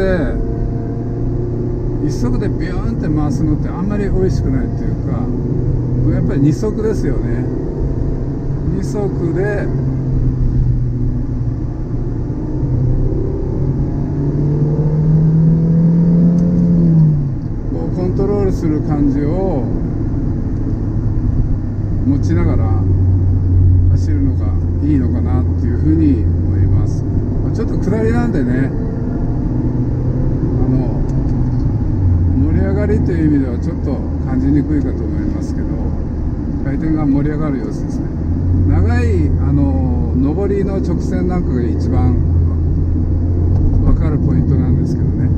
で一足でビューンって回すのってあんまり美味しくないっていうか、やっぱり二足ですよね。二足でこうコントロールする感じを持ちながら走るのがいいのかなっていうふうに思います。ちょっと下りなんでね、盛り上がりという意味ではちょっと感じにくいかと思いますけど、回転が盛り上がる様子ですね。長い上りの直線なんかが一番分かるポイントなんですけどね、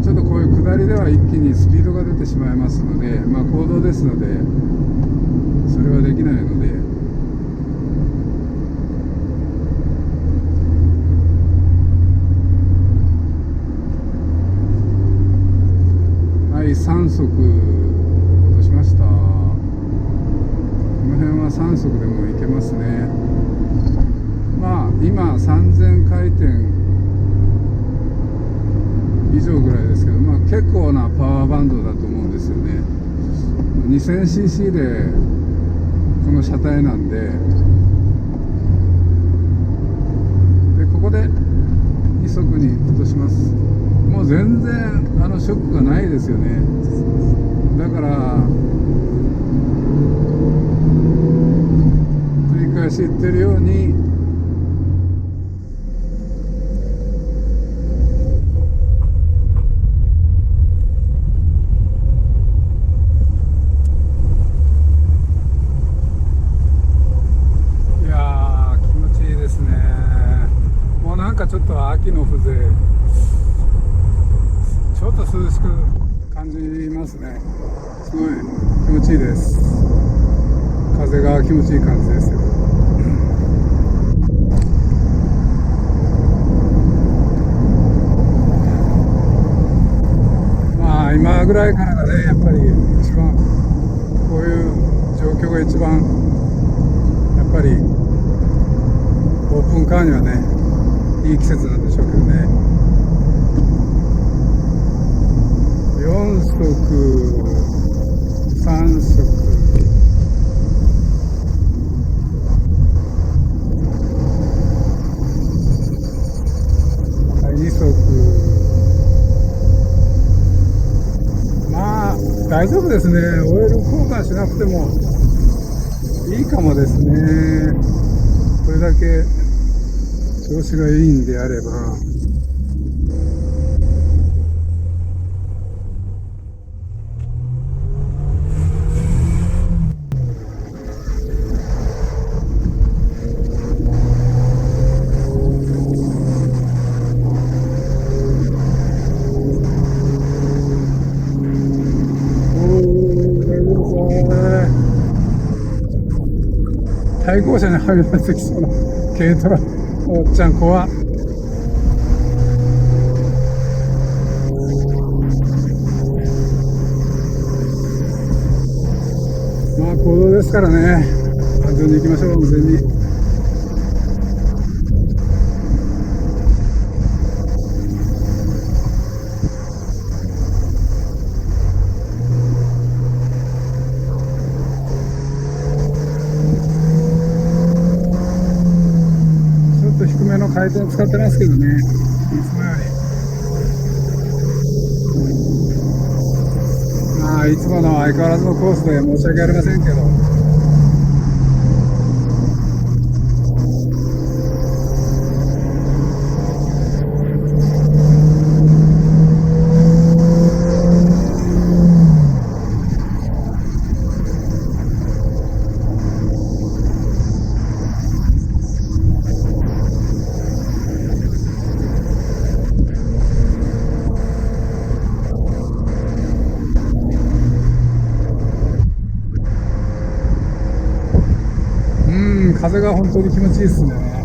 ちょっとこういう下りでは一気にスピードが出てしまいますので、公道ですのでそれはできないので、はい、3速落としました。この辺は3速でもいけますね。今3000回転以上ぐらいですけど、結構なパワーバンドだと思うんですよね。 2000cc でこの車体なんで、ここで2速に落とします。もう全然ショックがないですよね。だから繰り返し言ってるように、いやー気持ちいいですね。もうなんかちょっと秋の風情、ちょっと涼しく感じますね。すごい気持ちいいです。風が気持ちいい感じですよ。今ぐらいからがね、やっぱり一番こういう状況が一番やっぱりオープンカーにはねいい季節なんでしょうけどね。4速3速2速、大丈夫ですね。オイル交換しなくてもいいかもですね。これだけ調子がいいんであれば。対向車にはみ出してきそうな軽トラ、おっちゃん怖っ。公道ですからね、安全に行きましょう。安全に。低めの回転使ってますけどね、いつもより。いつもの相変わらずのコースで申し訳ありませんけど、風が本当に気持ちいいですね。